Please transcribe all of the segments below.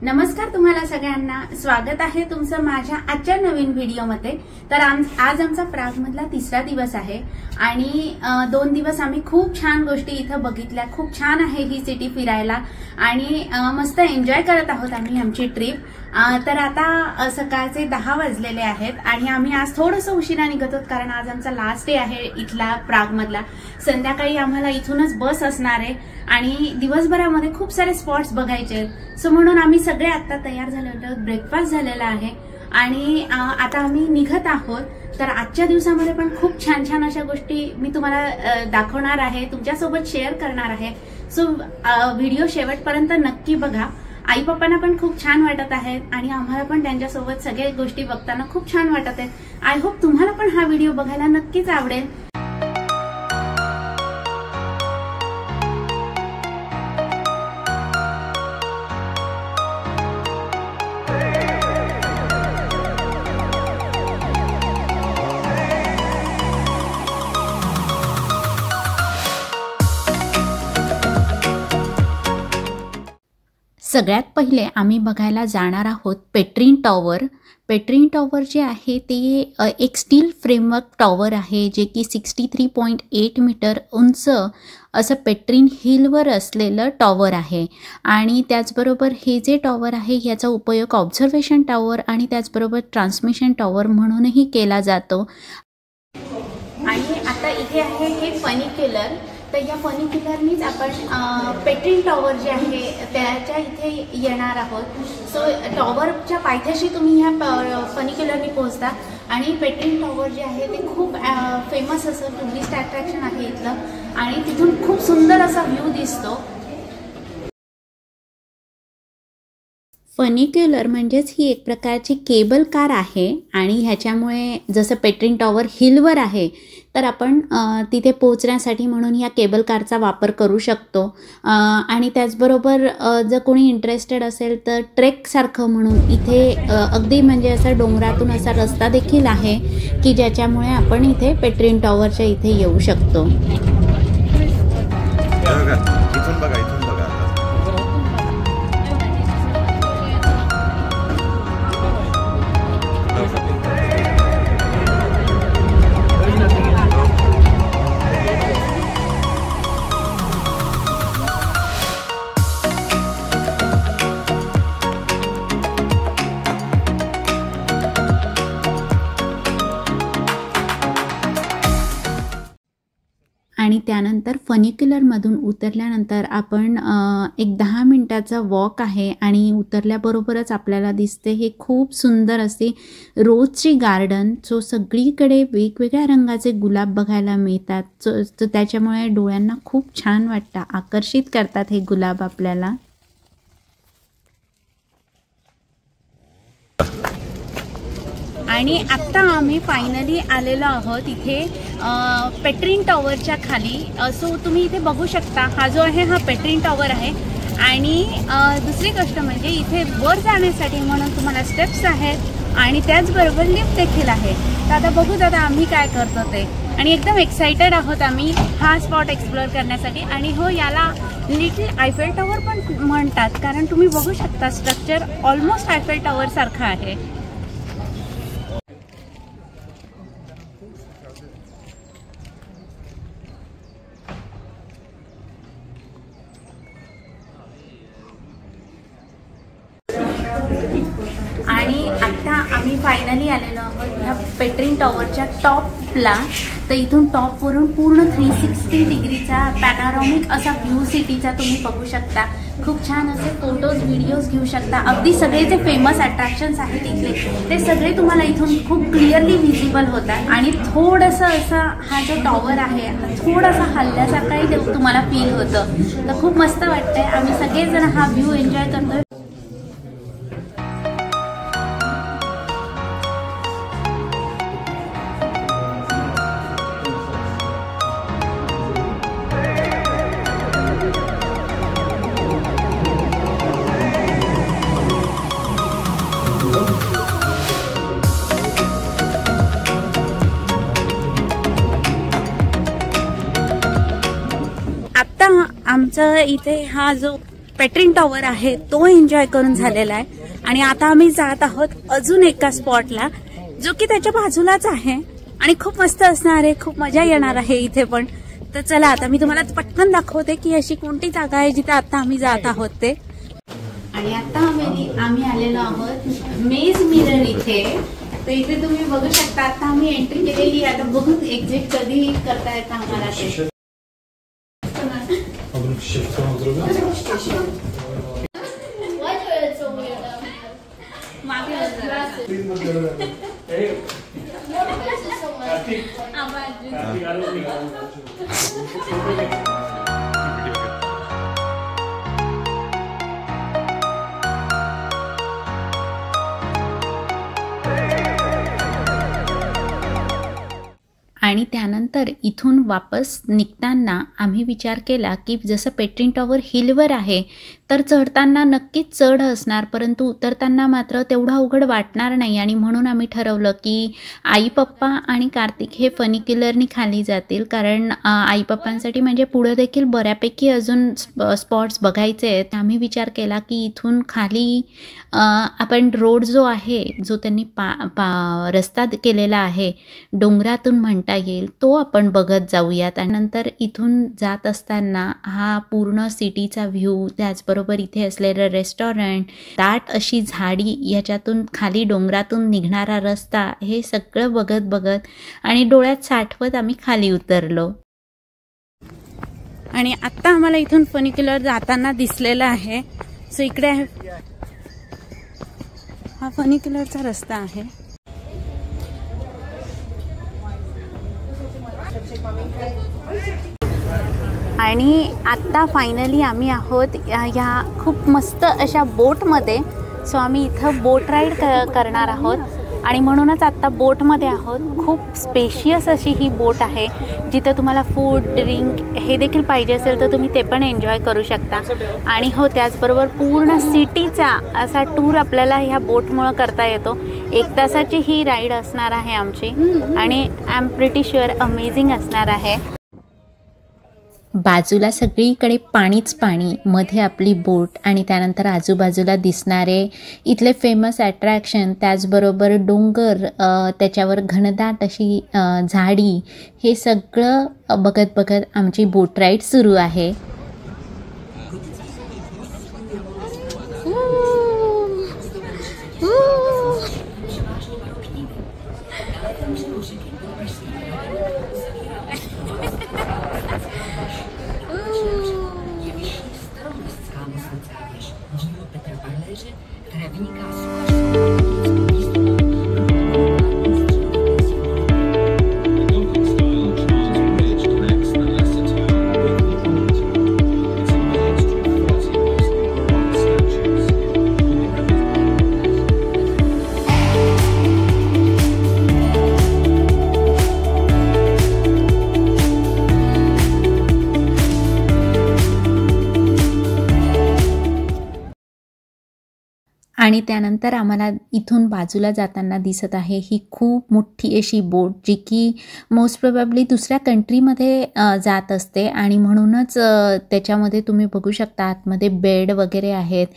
नमस्कार तुम्हाला सगळ्यांना, स्वागत आहे तुमचं माझ्या आजच्या नवीन व्हिडिओमध्ये। तर आज आमचा प्राग मधला तिसरा दिवस आहे आणि 2 दिवस आम्ही खूप छान गोष्टी इथं बघितल्या। खूप छान आहे ही सिटी फिरायला आणि मस्त एन्जॉय करत आहोत आम्ही आमची ट्रिप। तर आता सकाळचे 10 वाजलेले आहेत आणि आम्ही आज थोडंसं उशिरा निघत आहोत कारण आज आमचा लास्ट डे आहे इथला प्राग मधला। संध्याकाळी आम्हाला इथूनच बस असणार आहे आणि दिवसभरामध्ये खूप सारे स्पॉट्स बघायचे आहेत। सो म्हणून आम्ही सगळे आता तयार झालो आहोत, ब्रेकफास्ट झालेला आहे आणि आता आम्ही निघत आहोत। तर आजच्या दिवसामध्ये पण खूप छान छान अशा गोष्टी मी तुम्हाला दाखवणार आहे, तुमच्यासोबत शेअर करणार आहे। सो व्हिडिओ शेवटपर्यंत नक्की बघा। आई पप्पांना पण खूप छान वाटत आहे आणि आम्हाला पण त्यांच्यासोबत सगळ्या गोष्टी बघताना खूप छान वाटत आहे। आय होप तुम्हाला पण हा व्हिडिओ बघायला नक्कीच आवडेल। सगळ्यात पहिले आम्ही बघायला जाणार आहोत पेट्रीन टॉवर। पेट्रीन टॉवर जे आहे ते एक स्टील फ्रेमवर्क टॉवर आहे जे की 63.8 मीटर उंच असं पेट्रीन हिलवर असलेलं टॉवर आहे आणि त्याचबरोबर हे जे टॉवर आहे याचा उपयोग ऑब्झर्वेशन टॉवर आणि त्याचबरोबर ट्रान्समिशन टॉवर म्हणूनही केला जातो। आणि आता इथे आहे हे फनिक्युलर। तर या फनिक्युलरनीच आपण पेट्रीन टॉवर जे आहे त्याच्या इथे येणार आहोत। सो टॉवरच्या पायथ्याशी तुम्ही ह्या फनिक्युलरनी पोहोचता आणि पेट्रीन टॉवर जे आहे ते खूप फेमस असं टुरिस्ट अट्रॅक्शन आहे इथलं आणि तिथून खूप सुंदर असा व्ह्यू दिसतो। फनिक्युलर म्हणजेच ही एक प्रकारची केबल कार आहे आणि ह्याच्यामुळे जसं पेट्रीन टॉवर हिलवर आहे तर आपण तिथे पोहोचण्यासाठी म्हणून या केबल कारचा वापर करू शकतो। आणि त्याचबरोबर जर कोणी इंटरेस्टेड असेल तर ट्रेकसारखं म्हणून इथे अगदी म्हणजे असं डोंगरातून असा रस्ता देखील आहे की ज्याच्यामुळे आपण इथे पेट्रीन टॉवरच्या इथे येऊ शकतो। आणि त्यानंतर फनिक्युलरमधून उतरल्यानंतर आपण एक 10 मिनिटाचा वॉक आहे आणि उतरल्याबरोबरच आपल्याला दिसते हे खूप सुंदर असे रोजची गार्डन। सो सगळीकडे वेगवेगळ्या रंगाचे गुलाब बघायला मिळतात। सो त्याच्यामुळे डोळ्यांना खूप छान वाटतं, आकर्षित करतात हे गुलाब आपल्याला। आणि आत्ता आम्ही फायनली आलेलो आहोत इथे पेट्रीन टॉवरच्या खाली। सो तुम्ही इथे बघू शकता हा जो आहे हा पेट्रीन टॉवर आहे आणि दुसरी गोष्ट म्हणजे इथे वर जाण्यासाठी म्हणून तुम्हाला स्टेप्स आहेत आणि त्याचबरोबर लिफ्ट देखील आहे। तर आता बघू दादा आम्ही काय करतो ते आणि एकदम एक्साइटेड आहोत आम्ही हा स्पॉट एक्सप्लोअर करण्यासाठी। आणि हो, याला लिटिल आयफेल टॉवर पण म्हणतात कारण तुम्ही बघू शकता स्ट्रक्चर ऑलमोस्ट आयफेल टॉवर सारखं आहे। आणि आता आम्ही फायनली आलेलो आहोत ह्या पेट्रीन टॉवरच्या टॉपला। तर इथून टॉपवरून पूर्ण 360 डिग्रीचा पॅनोरामिक असा व्ह्यू सिटीचा तुम्ही बघू शकता। खूप छान असे फोटोज व्हिडिओज घेऊ शकता। अगदी सगळे जे फेमस अट्रॅक्शन्स आहेत इथले ते सगळे तुम्हाला इथून खूप क्लिअरली व्हिजिबल होतात आणि थोडंसं असं हा जो टॉवर आहे थोडासा हल्ल्यासारखाही तुम्हाला फील होतं। तर खूप मस्त वाटतंय, आम्ही सगळेजण हा व्ह्यू एन्जॉय करतोय। आमचं इथे हा जो पेट्रिन टॉवर आहे तो एन्जॉय करून झालेला आहे आणि आता आम्ही जात आहोत अजून एका स्पॉटला जो की त्याच्या बाजूलाच आहे आणि खूप मस्त असणार आहे, खूप मजा येणार आहे इथे पण. तर चला आता मी तुम्हाला पटकन दाखवते की अशी कोणती जागा आहे जिथे आता आम्ही जात आहोत ते. आणि आता आम्ही आलेलो आहोत मेज मिरर इथे. तर इथे तुम्ही बघू शकता आता आम्ही एंट्री केलेली. आता बघू एक्झिट कधी करता येतं आम्हाला ते. आणि त्यानंतर इथून वापस निघताना आम्ही विचार केला की जसं पेट्रिन टॉवर हिलवर आहे तर चढताना नक्कीच चढ असणार, परंतु उतरताना मात्र तेवढा अवघड वाटणार नाही. आणि म्हणून आम्ही ठरवलं की आई पप्पा आणि कार्तिक हे फनिक्युलरनी खाली जातील, कारण आई पप्पांसाठी म्हणजे पुढे देखील बऱ्यापैकी अजून स्पॉट्स बघायचे आहेत. आम्ही विचार केला की इथून खाली आपण रोड जो आहे जो त्यांनी रस्ता केलेला आहे डोंगरातून म्हणता येईल तो आपण बघत जाऊयात. आणि नंतर इथून जात असताना हा पूर्ण सिटीचा व्ह्यू, त्याचबरोबर इथे असलेलं रेस्टॉरंट, दाट अशी झाडी, याच्यातून खाली डोंगरातून निघणारा रस्ता, हे सगळं बघत बघत आणि डोळ्यात साठवत आम्ही खाली उतरलो. आणि आता आम्हाला इथून फनिक्युलर जाताना दिसलेला आहे. सो इकडे हा फनिक्युलरचा रस्ता आहे. आणि आता फायनली आम्ही आहोत ह्या खूप मस्त अशा बोटमध्ये. सो आम्ही इथं बोट राईड करणार आहोत आणि म्हणूनच आत्ता बोटमध्ये आहोत. खूप स्पेशियस अशी ही बोट आहे जिथं तुम्हाला फूड ड्रिंक हे देखील पाहिजे असेल तर तुम्ही ते पण एन्जॉय करू शकता. आणि हो, त्याचबरोबर पूर्ण सिटीचा असा टूर आपल्याला ह्या बोटमुळं करता येतो. 1 तासाची ही राईड असणार आहे आमची आणि I am pretty sure amazing असणार आहे. बाजूला सगळीकडे पाणीच पाणी, मध्ये आपली बोट आणि त्यानंतर आजूबाजूला दिसणारे इथले फेमस अट्रॅक्शन, त्याचबरोबर डोंगर, त्याच्यावर घनदाट अशी झाडी, हे सगळं बघत बघत आमची बोट राईड सुरू आहे. आणि त्यानंतर आम्हाला इथून बाजूला जाताना दिसत आहे ही खूप मोठी अशी बोट, जी की मोस्ट प्रोबॅबली दुसऱ्या कंट्रीमध्ये जात असते. आणि म्हणूनच त्याच्यामध्ये तुम्ही बघू शकता आतमध्ये बेड वगैरे आहेत.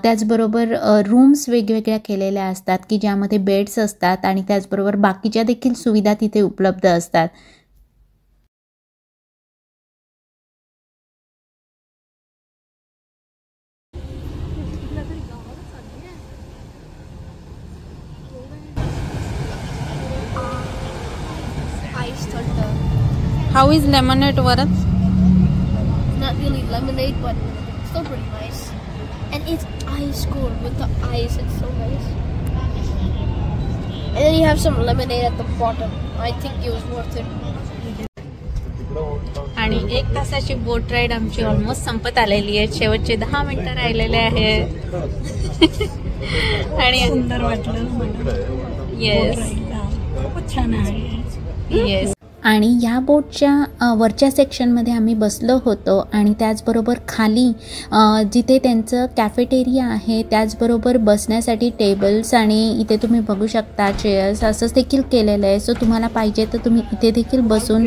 त्याचबरोबर रूम्स वेगवेगळ्या केलेल्या असतात की ज्यामध्ये बेड्स असतात आणि त्याचबरोबर बाकीच्या देखील सुविधा तिथे उपलब्ध असतात. How is lemonade, Varat? Not really lemonade, but still pretty nice. And it's ice cold with the ice. It's so nice. And then you have some lemonade at the bottom. I think it was worth it. आणि 1 तासाची बोट ride आमची almost संपत आलेली आहे. शेवटचे 10 मिनिटं राहिलेले आहेत. आणि सुंदर वाटलं. येस, खूप छान आहे. येस. आणि या बोटच्या वरच्या सेक्शनमध्ये आम्ही बसलो होतो आणि त्याचबरोबर खाली जिथे त्यांचं कॅफेटेरिया आहे त्याचबरोबर बसण्यासाठी टेबल्स आणि इथे तुम्ही बघू शकता चेअर्स असंच देखील केलेलं आहे. सो तुम्हाला पाहिजे तर तुम्ही इथे देखील बसून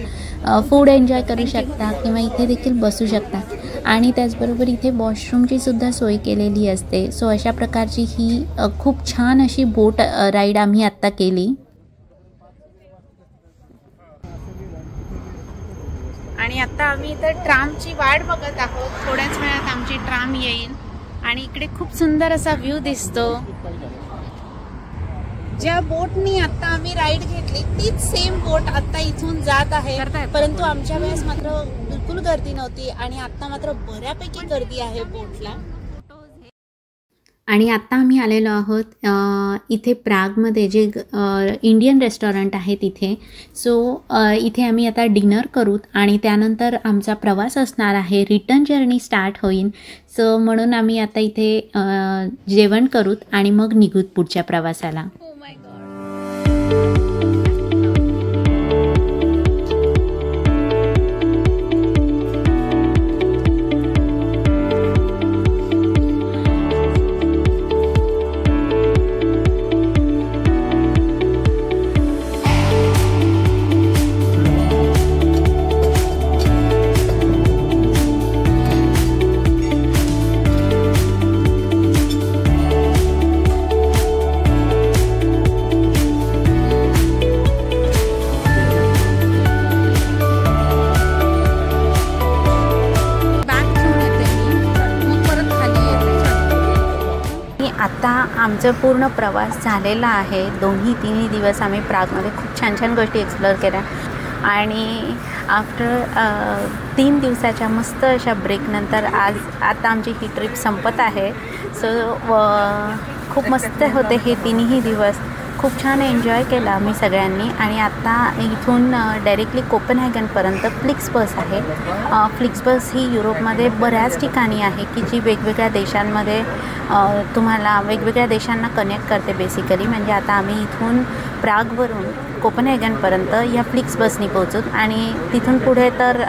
फूड एन्जॉय करू शकता किंवा इथे देखील बसू शकता आणि त्याचबरोबर इथे वॉशरूमची सुद्धा सोय केलेली असते. सो अशा प्रकारची ही खूप छान अशी बोट राईड आम्ही आत्ता केली. आणि आता आम्ही इथं ट्रामची वाट बघत आहोत. थोड्याच वेळात आमची ट्राम येईल आणि इकडे खूप सुंदर असा व्ह्यू दिसतो. ज्या बोटनी आता आम्ही राईड घेतली तीच सेम बोट आता इथून जात आहे, परंतु आमच्या वेळेस मात्र बिलकुल गर्दी नव्हती आणि आता मात्र बऱ्यापैकी गर्दी आहे बोटला. आणि आत्ता आम्ही आलेलो आहोत इथे प्रागमध्ये जे इंडियन रेस्टॉरंट आहे तिथे. सो इथे आम्ही आता डिनर करूत आणि त्यानंतर आमचा प्रवास असणार आहे. रिटर्न जर्नी स्टार्ट होईल. सो म्हणून आम्ही आता इथे जेवण करूत आणि मग निघूत पुढच्या प्रवासाला. आता आमचा पूर्ण प्रवास झालेला आहे. तिन्ही दिवस आम्ही प्रागमध्ये खूप छान छान गोष्टी एक्सप्लोअर केल्या आणि आफ्टर 3 दिवसाच्या मस्त अशा ब्रेकनंतर आता आमची ही ट्रिप संपत आहे. सो खूप मस्त होते हे तिन्ही दिवस. खूप छान एन्जॉय केला आम्ही सगळ्यांनी आणि आता इथून डायरेक्टली कोपनहेगनपर्यंत फ्लिक्स बस आहे. फ्लिक्स बस ही युरोपमध्ये बऱ्याच ठिकाणी आहे की जी वेगवेगळ्या देशांमध्ये तुम्हाला वेगवेगळ्या देशांना कनेक्ट करते बेसिकली. म्हणजे आता आम्ही इथून प्रागवरून कोपनहेगनपर्यंत या फ्लिक्स बसनी पोहोचूत आणि तिथून पुढे तर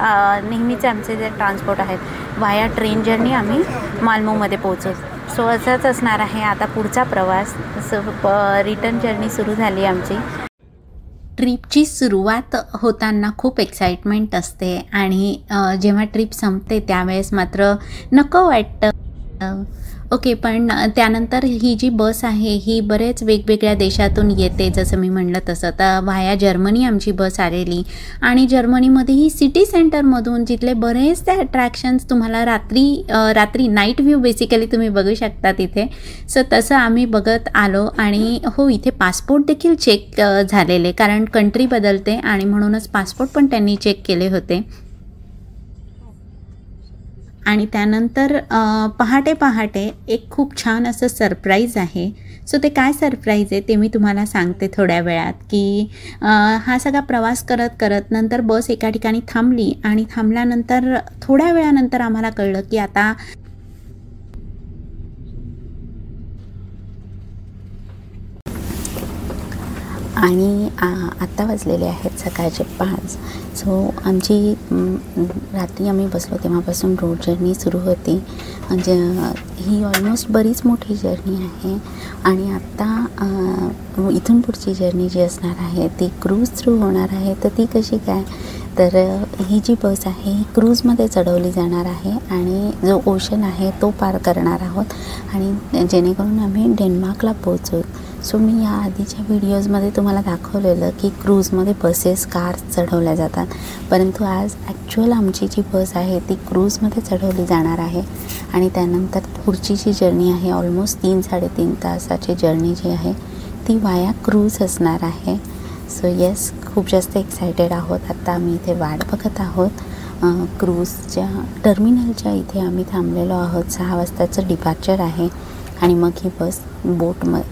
नेहमीचे आमचे जे ट्रान्सपोर्ट आहेत वाया ट्रेन जर्नी आम्ही माल्मोमध्ये पोहोचू. सो असंच असणार आहे आता पुढचा प्रवास. रिटर्न जर्नी सुरू झाली आमची. ट्रिपची सुरुवात होताना खूप एक्साइटमेंट असते आणि जेव्हा ट्रिप संपते त्यावेळेस मात्र नको वाटतं. ओके, पण त्यानंतर ही जी बस आहे ही बरेच वेगवेगळ्या देशातून येते. जसं मी म्हणलं तसं तर व्हाया जर्मनी आमची बस आलेली आणि जर्मनीमध्येही सिटी सेंटरमधून जिथले बरेच ते अट्रॅक्शन्स तुम्हाला रात्री नाईट व्ह्यू बेसिकली तुम्ही बघू शकता तिथे. सो तसं आम्ही बघत आलो आणि हो इथे पासपोर्ट देखील चेक झालेले कारण कंट्री बदलते आणि म्हणूनच पासपोर्ट पण त्यांनी चेक केले होते. आणि त्यानंतर पहाटे एक खूप छान असं सरप्राईज आहे. सो ते काय सरप्राईज आहे ते मी तुम्हाला सांगते थोड्या वेळात. की हा सगळा प्रवास करत नंतर बस एका ठिकाणी थांबली आणि थांबल्यानंतर थोड्या वेळानंतर आम्हाला कळलं की आता आणि आत्ता वाजलेले आहेत सकाळचे 5. सो आमची रात्री आम्ही बसलो तेव्हापासून रोड जर्नी सुरू होती. म्हणजे ही ऑलमोस्ट बरीच मोठी जर्नी आहे आणि आत्ता इथून पुढची जर्नी जी असणार आहे ती क्रूज थ्रू होणार आहे. तर ती कशी काय, तर ही जी बस आहे ही क्रूजमध्ये चढवली जाणार आहे आणि जो ओशन आहे तो पार करणार आहोत आणि जेणेकरून आम्ही डेन्मार्कला पोहोचू. सो मी या आधीच्या व्हिडिओजमध्ये तुम्हाला दाखवलेलं की क्रूजमध्ये बसेस कार्स चढवल्या जातात, परंतु आज ॲक्च्युअल आमची जी बस आहे ती क्रूजमध्ये चढवली जाणार आहे आणि त्यानंतर पुढची जी जर्नी आहे ऑलमोस्ट 3-3.5 तासाची जर्नी जी आहे ती वाया क्रूज असणार आहे. सो येस, खूप जास्त एक्सायटेड आहोत. आत्ता आम्ही इथे वाट बघत आहोत. क्रूजच्या टर्मिनलच्या इथे आम्ही थांबलेलो आहोत. 6 वाजताचं डिपार्चर आहे आणि मग ही बस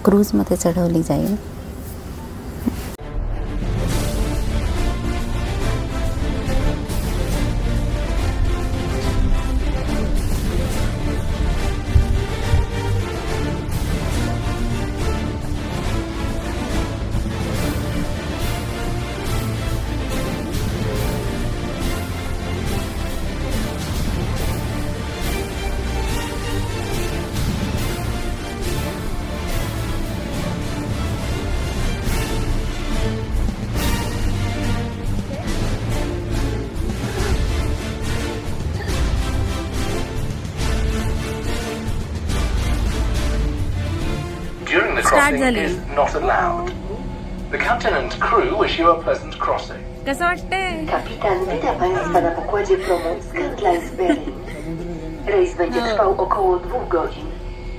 क्रूजमध्ये चढवली जाईल. स्टार्ट झाली. The captain and crew wish you a pleasant crossing. कसं वाटतंय? Kapitan wita Państwa na pokładzie promu Scandlines Berlin. Rejs będzie trwał około 2 godzin.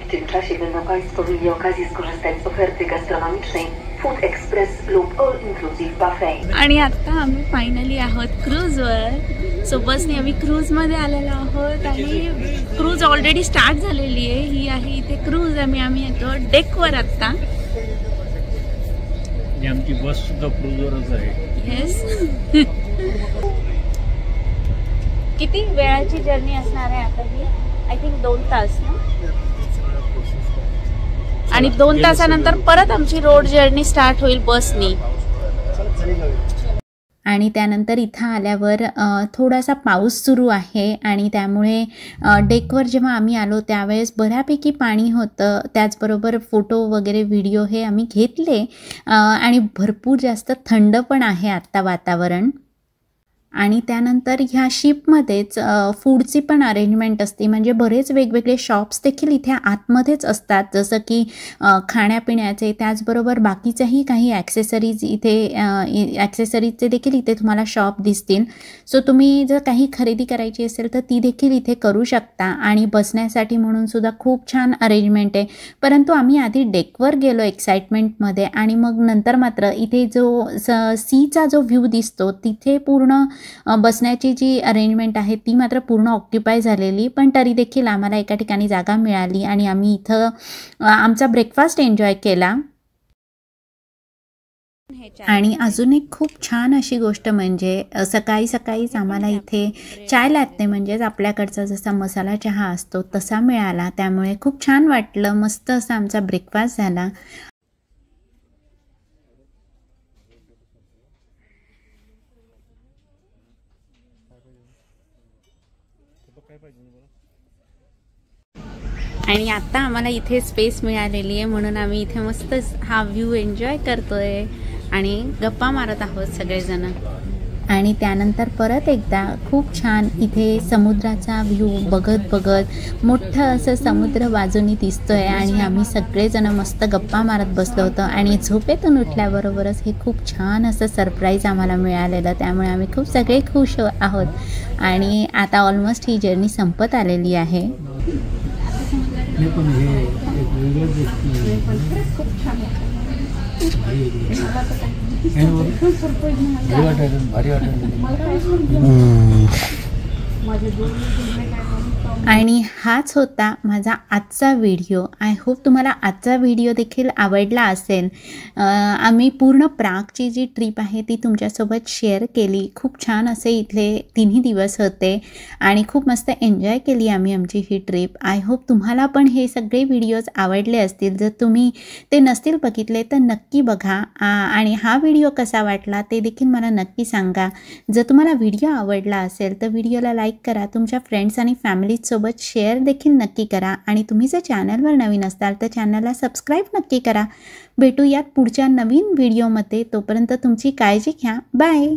W tym czasie będą Państwo mieli okazję skorzystać z oferty gastronomicznej Food Express lub All Inclusive Buffet. आणि आता आम्ही finally आहोत क्रूजवर. So बसने आम्ही क्रूजमध्ये आलेलो आहोत आणि cruise already start झालेली आहे. ही आहे इथे क्रूज. आम्ही येतो डेकवर आत्ता. आमची बस सुद्धा क्रूजवरच आहे. येस. किती वेळाची जर्नी असणार आहे आता ही? आय थिंक 2 तास ना. आणि 2 तासानंतर परत आमची रोड जर्नी स्टार्ट होईल बसनी. आणि त्यानंतर इथं आल्यावर थोडासा पाऊस सुरू आहे आणि त्यामुळे डेकवर जेव्हा आम्ही आलो त्यावेळेस बऱ्यापैकी पाणी होतं. त्याचबरोबर फोटो वगैरे व्हिडिओ हे आम्ही घेतले आणि भरपूर जास्त थंड पण आहे आत्ता वातावरण. आणि त्यानंतर ह्या शिपमध्येच फूडची पण अरेंजमेंट असते. म्हणजे बरेच वेगवेगळे शॉप्स देखील इथे आतमध्येच असतात, जसं की खाण्यापिण्याचे, त्याचबरोबर बाकीच्याही काही ॲक्सेसरीज ॲक्सेसरीजचे देखील इथे तुम्हाला शॉप दिसतील. सो तुम्ही जर काही खरेदी करायची असेल तर ती देखील इथे करू शकता. आणि बसण्यासाठी म्हणून सुद्धा खूप छान अरेंजमेंट आहे. परंतु आम्ही आधी डेकवर गेलो एक्साइटमेंटमध्ये आणि मग नंतर मात्र इथे जो सीचा जो व्ह्यू दिसतो तिथे पूर्ण बसण्याची जी अरेंजमेंट आहे ती मात्र पूर्ण ऑक्युपाय झालेली. पण तरी देखील आम्हाला एका ठिकाणी जागा मिळाली आणि आम्ही इथं आमचा ब्रेकफास्ट एन्जॉय केला. आणि अजून एक खूप छान अशी गोष्ट म्हणजे सकाळी सकाळीच आम्हाला इथे चाय लॅत्ते म्हणजेच आपल्याकडचा जसा मसाला चहा असतो तसा मिळाला. त्यामुळे खूप छान वाटलं. मस्त असा आमचा ब्रेकफास्ट झाला. आणि आता आम्हाला इथे स्पेस मिळालेली आहे म्हणून आम्ही इथे मस्त हा व्ह्यू एन्जॉय करतोय आणि गप्पा मारत आहोत सगळेजण. आणि त्यानंतर परत एकदा खूप छान इथे समुद्राचा व्ह्यू बघत बघत मोठं असं समुद्र बाजूनी दिसतोय आणि आम्ही सगळेजण मस्त गप्पा मारत बसलो होतो. आणि झोपेतून उठल्याबरोबरच हे खूप छान असं सरप्राईज आम्हाला मिळालेलं. त्यामुळे आम्ही खूप सगळे खुश आहोत आणि आता ऑलमोस्ट ही जर्नी संपत आलेली आहे. आणि हाच होता माझा आजचा व्हिडिओ. आय होप तुम्हाला आजचा व्हिडिओ देखील आवडला असेल. आम्ही पूर्ण प्रागची जी ट्रिप आहे ती तुमच्यासोबत शेअर केली. खूप छान असे इथले 3 दिवस होते आणि खूप मस्त एन्जॉय केली आम्ही आमची ही ट्रिप. आय होप तुम्हाला पण हे सगळे व्हिडिओज आवडले असतील. जर तुम्ही ते नसतील बघितले तर नक्की बघा आणि हा व्हिडिओ कसा वाटला ते देखील मला नक्की सांगा. जर तुम्हाला व्हिडिओ आवडला असेल तर व्हिडिओला लाईक करा. तुमच्या फ्रेंड्स आणि फॅमिलीसोबत शेअर देखील नक्की करा. आणि तुम्ही जर चॅनलवर नवीन असाल तर चॅनलला सबस्क्राईब नक्की करा. भेटूयात पुढच्या नवीन व्हिडिओमध्ये. तोपर्यंत तुमची काळजी घ्या. बाय.